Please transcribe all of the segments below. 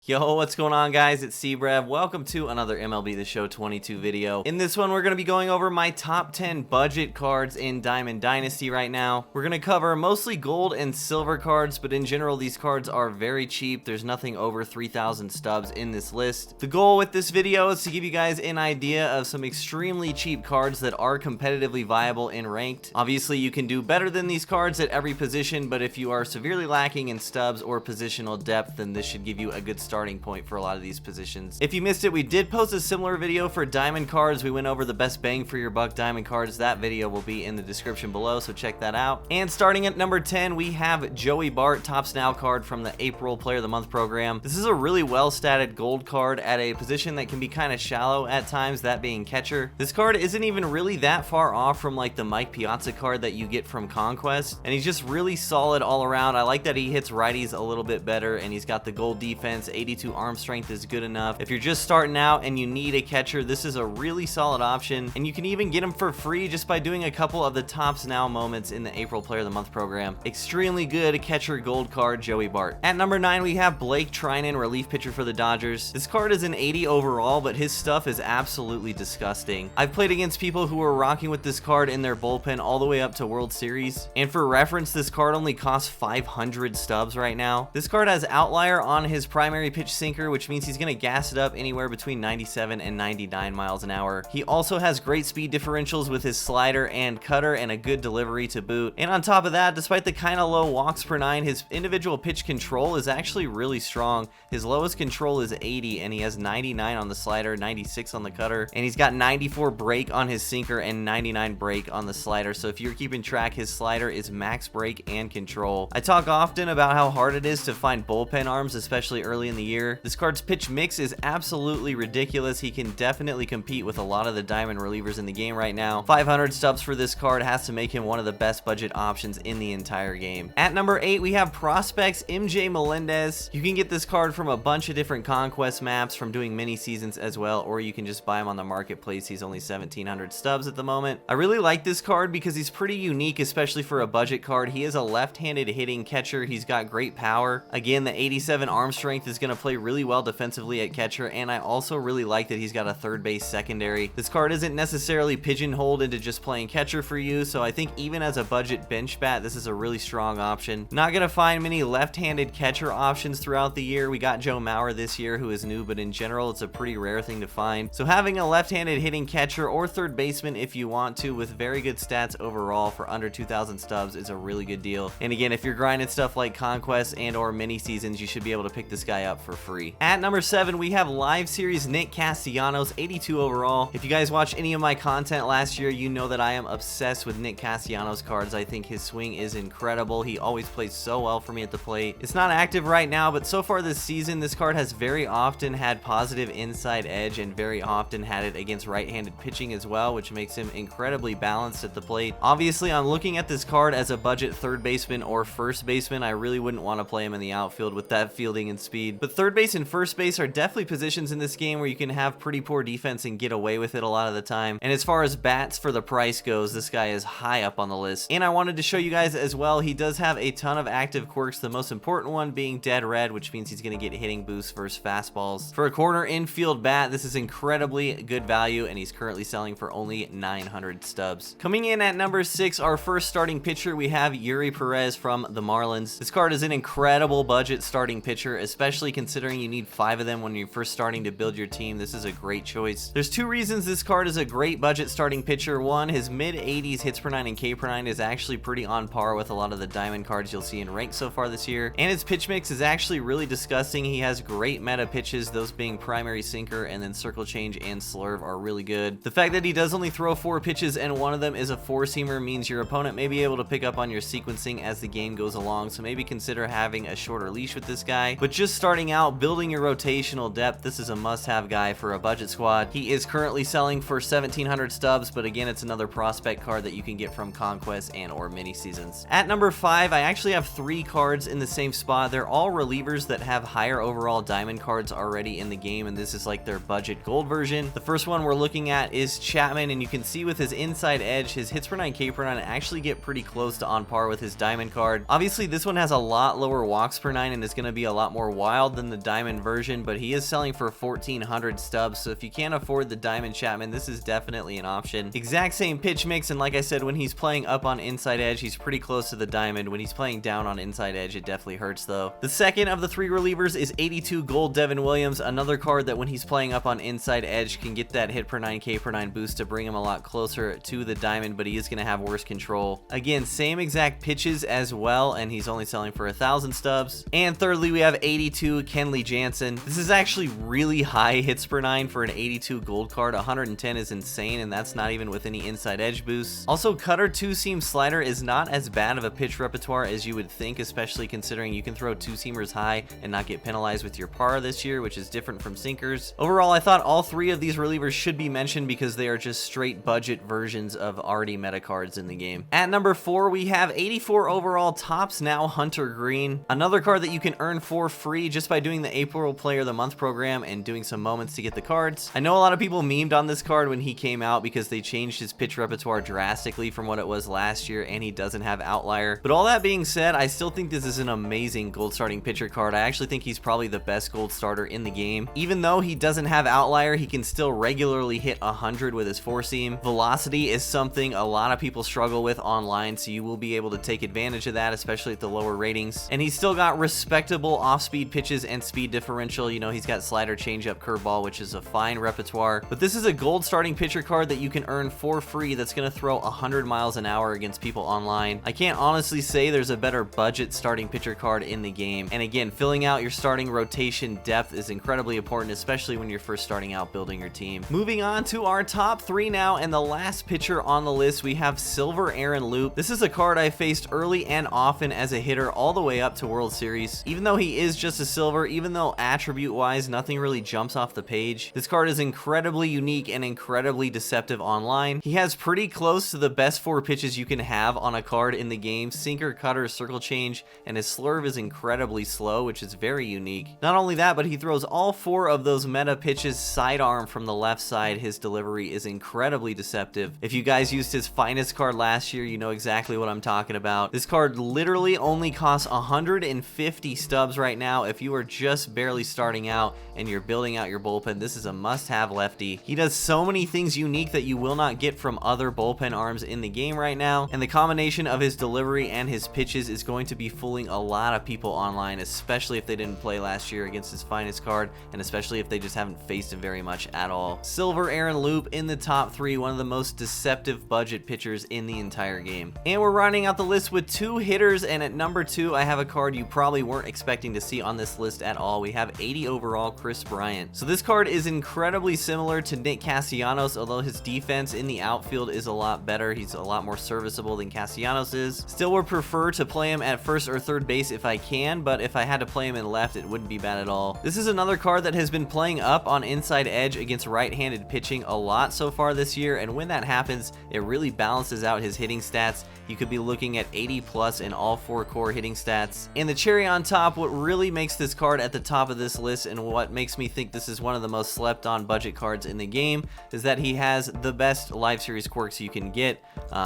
Yo, what's going on, guys? It's Brev. Welcome to another MLB The Show 22 video. In this one, we're going to be going over my top 10 budget cards in Diamond Dynasty right now. We're going to cover mostly gold and silver cards, but in general, these cards are very cheap. There's nothing over 3,000 stubs in this list. The goal with this video is to give you guys an idea of some extremely cheap cards that are competitively viable in ranked. Obviously, you can do better than these cards at every position, but if you are severely lacking in stubs or positional depth, then this should give you a good starting point for a lot of these positions. If you missed it, we did post a similar video for diamond cards. We went over the best bang for your buck diamond cards. That video will be in the description below, so check that out. And starting at number 10, we have Joey Bart, Topps Now card from the April Player of the Month program. This is a really well-statted gold card at a position that can be kind of shallow at times, that being catcher. This card isn't even really that far off from like the Mike Piazza card that you get from Conquest, and he's just really solid all around. I like that he hits righties a little bit better, and he's got the gold defense. 82 arm strength is good enough. If you're just starting out and you need a catcher, this is a really solid option, and you can even get him for free just by doing a couple of the Topps Now moments in the April Player of the Month program. Extremely good catcher gold card, Joey Bart. At number 9, we have Blake Treinen, relief pitcher for the Dodgers. This card is an 80 overall, but his stuff is absolutely disgusting. I've played against people who were rocking with this card in their bullpen all the way up to World Series, and for reference, this card only costs 500 stubs right now. This card has outlier on his primary pitch sinker, which means he's going to gas it up anywhere between 97 and 99 miles an hour. He also has great speed differentials with his slider and cutter and a good delivery to boot. And on top of that, despite the kind of low walks per 9, his individual pitch control is actually really strong. His lowest control is 80, and he has 99 on the slider, 96 on the cutter, and he's got 94 break on his sinker and 99 break on the slider. So if you're keeping track, his slider is max break and control. I talk often about how hard it is to find bullpen arms, especially early in the year. This card's pitch mix is absolutely ridiculous. He can definitely compete with a lot of the diamond relievers in the game right now. 500 stubs for this card has to make him one of the best budget options in the entire game. At number 8, we have Prospects MJ Melendez. You can get this card from a bunch of different Conquest maps, from doing mini seasons as well, or you can just buy him on the marketplace. He's only 1,700 stubs at the moment. I really like this card because he's pretty unique, especially for a budget card. He is a left-handed hitting catcher. He's got great power. Again, the 87 arm strength is going to play really well defensively at catcher, and I also really like that he's got a third base secondary. This card isn't necessarily pigeonholed into just playing catcher for you, so I think even as a budget bench bat, this is a really strong option. Not gonna find many left-handed catcher options throughout the year. We got Joe Mauer this year, who is new, but in general, it's a pretty rare thing to find. So having a left-handed hitting catcher or third baseman if you want to, with very good stats overall for under 2,000 stubs, is a really good deal. And again, if you're grinding stuff like Conquest and or mini seasons, you should be able to pick this guy up for free. At number 7, we have Live Series Nick Castellanos, 82 overall. If you guys watch any of my content last year, you know that I am obsessed with Nick Castellanos cards. I think his swing is incredible. He always plays so well for me at the plate. It's not active right now, but so far this season, this card has very often had positive inside edge and very often had it against right-handed pitching as well, which makes him incredibly balanced at the plate. Obviously, I'm looking at this card as a budget third baseman or first baseman. I really wouldn't want to play him in the outfield with that fielding and speed, but third base and first base are definitely positions in this game where you can have pretty poor defense and get away with it a lot of the time. And as far as bats for the price goes, this guy is high up on the list. And I wanted to show you guys as well, he does have a ton of active quirks, the most important one being dead red, which means he's going to get hitting boost versus fastballs. For a corner infield bat, this is incredibly good value, and he's currently selling for only 900 stubs. Coming in at number 6, our first starting pitcher, we have PEREZ from the Marlins. This card is an incredible budget starting pitcher, especially considering you need 5 of them when you're first starting to build your team. This is a great choice. There's 2 reasons this card is a great budget starting pitcher. One, his mid-80s hits per 9 and K per 9 is actually pretty on par with a lot of the diamond cards you'll see in rank so far this year, and his pitch mix is actually really disgusting. He has great meta pitches, those being primary sinker and then circle change and slurve are really good. The fact that he does only throw 4 pitches and one of them is a 4-seamer means your opponent may be able to pick up on your sequencing as the game goes along, so maybe consider having a shorter leash with this guy. But just starting out, building your rotational depth, this is a must-have guy for a budget squad. He is currently selling for 1,700 stubs, but again, it's another prospect card that you can get from Conquest and or mini seasons. At number 5, I actually have 3 cards in the same spot. They're all relievers that have higher overall diamond cards already in the game, and this is like their budget gold version. The first one we're looking at is CHAPMAN, and you can see with his inside edge, his hits per 9, K per 9 actually get pretty close to on par with his diamond card. Obviously, this one has a lot lower walks per 9 and is going to be a lot more wild than the diamond version, but he is selling for 1,400 stubs, so if you can't afford the diamond Chapman, this is definitely an option. Exact same pitch mix, and like I said, when he's playing up on inside edge, he's pretty close to the diamond. When he's playing down on inside edge, it definitely hurts though. The second of the 3 relievers is 82 gold Devin Williams, another card that when he's playing up on inside edge can get that hit per 9 K per 9 boost to bring him a lot closer to the diamond, but he is going to have worse control. Again, same exact pitches as well, and he's only selling for 1,000 stubs. And thirdly, we have 82 Kenley Jansen. This is actually really high hits per 9 for an 82 gold card. 110 is insane, and that's not even with any inside edge boosts. Also, cutter 2-seam slider is not as bad of a pitch repertoire as you would think, especially considering you can throw 2-seamers high and not get penalized with your par this year, which is different from sinkers. Overall, I thought all 3 of these relievers should be mentioned because they are just straight budget versions of already meta cards in the game. At number 4, we have 84 overall Topps Now Hunter Greene, another card that you can earn for free just by doing the April Player of the Month program and doing some moments to get the cards. I know a lot of people memed on this card when he came out because they changed his pitch repertoire drastically from what it was last year, and he doesn't have outlier. But all that being said, I still think this is an amazing gold starting pitcher card. I actually think he's probably the best gold starter in the game. Even though he doesn't have outlier, he can still regularly hit 100 with his 4-seam. Velocity is something a lot of people struggle with online, so you will be able to take advantage of that, especially at the lower ratings. And he's still got respectable off-speed pitches and speed differential. You know, he's got slider, changeup, curveball, which is a fine repertoire. But this is a gold starting pitcher card that you can earn for free that's going to throw 100 miles an hour against people online. I can't honestly say there's a better budget starting pitcher card in the game. And again, filling out your starting rotation depth is incredibly important, especially when you're first starting out building your team. Moving on to our top 3 now, and the last pitcher on the list, we have Silver Aaron Loup. This is a card I faced early and often as a hitter all the way up to World Series. Even though he is just a silver, even though attribute wise nothing really jumps off the page, this card is incredibly unique and incredibly deceptive online. He has pretty close to the best 4 pitches you can have on a card in the game: sinker, cutter, circle change, and his slurve is incredibly slow, which is very unique. Not only that, but he throws all 4 of those meta pitches sidearm from the left side. His delivery is incredibly deceptive. If you guys used his finest card last year, you know exactly what I'm talking about. This card literally only costs 150 stubs right now. If you are just barely starting out and you're building out your bullpen, this is a must-have lefty. He does so many things unique that you will not get from other bullpen arms in the game right now, and the combination of his delivery and his pitches is going to be fooling a lot of people online, especially if they didn't play last year against his finest card, and especially if they just haven't faced him very much at all. Silver Aaron Loup in the top 3, one of the most deceptive budget pitchers in the entire game. And we're rounding out the list with 2 hitters, and at number 2, I have a card you probably weren't expecting to see on this list at all. We have 80 overall Kris Bryant. So this card is incredibly similar to Nick Castellanos, although his defense in the outfield is a lot better. He's a lot more serviceable than Castellanos is. Still would prefer to play him at first or third base if I can, but if I had to play him in left, it wouldn't be bad at all. This is another card that has been playing up on inside edge against right-handed pitching a lot so far this year, and when that happens, it really balances out his hitting stats. You could be looking at 80 plus in all 4 core hitting stats. And the cherry on top, what really makes this card at the top of this list and what makes me think this is one of the most slept on budget cards in the game is that he has the best live series quirks you can get.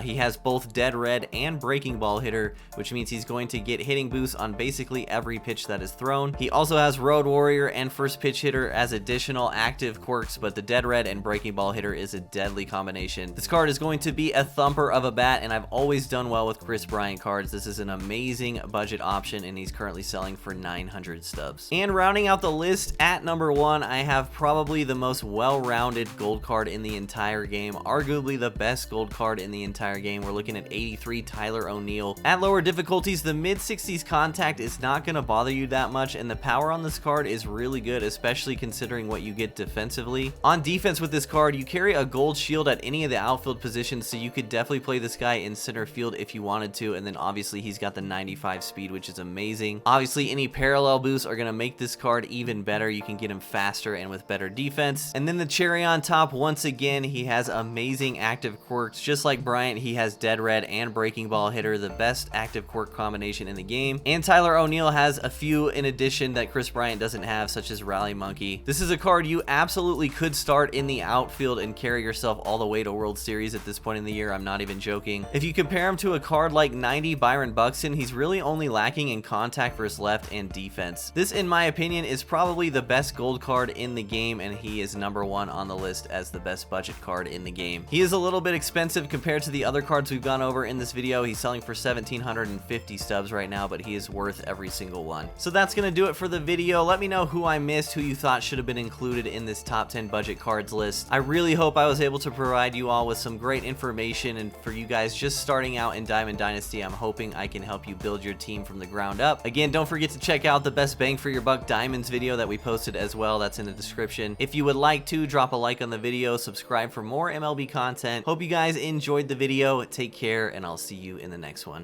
He has both dead red and breaking ball hitter, which means he's going to get hitting boosts on basically every pitch that is thrown. He also has road warrior and first pitch hitter as additional active quirks, but the dead red and breaking ball hitter is a deadly combination. This card is going to be a thumper of a bat, and I've always done well with Kris Bryant cards. This is an amazing budget option, and he's currently selling for 900 stubs. And rounding out the list at number 1, I have probably the most well-rounded gold card in the entire game, arguably the best gold card in the entire game. We're looking at 83 Tyler O'Neill. At lower difficulties, the mid-60s contact is not going to bother you that much, and the power on this card is really good, especially considering what you get defensively. On defense with this card, you carry a gold shield at any of the outfield positions, so you could definitely play this guy in center field if you wanted to, and then obviously he's got the 95 speed, which is amazing. Obviously, any parallel boosts are going to make this card even better. You can get him faster and with better defense. And then the cherry on top, once again, he has amazing active quirks. Just like Bryant, he has dead red and breaking ball hitter, the best active quirk combination in the game. And Tyler O'Neill has a few in addition that Kris Bryant doesn't have, such as Rally Monkey. This is a card you absolutely could start in the outfield and carry yourself all the way to World Series at this point in the year. I'm not even joking. If you compare him to a card like 90 Byron Buxton, he's really only lacking in contact versus left and defense. cards. This, in my opinion, is probably the best gold card in the game, and he is #1 on the list as the best budget card in the game. He is a little bit expensive compared to the other cards we've gone over in this video. He's selling for 1,750 stubs right now, but he is worth every single one. So that's gonna do it for the video. Let me know who I missed, who you thought should have been included in this top 10 budget cards list. I really hope I was able to provide you all with some great information, and for you guys just starting out in Diamond Dynasty, I'm hoping I can help you build your team from the ground up. Again, don't forget to check out the best bang for your buck diamonds video that we posted as well. That's in the description. If you would like to, drop a like on the video, subscribe for more MLB content. Hope you guys enjoyed the video. Take care, and I'll see you in the next one.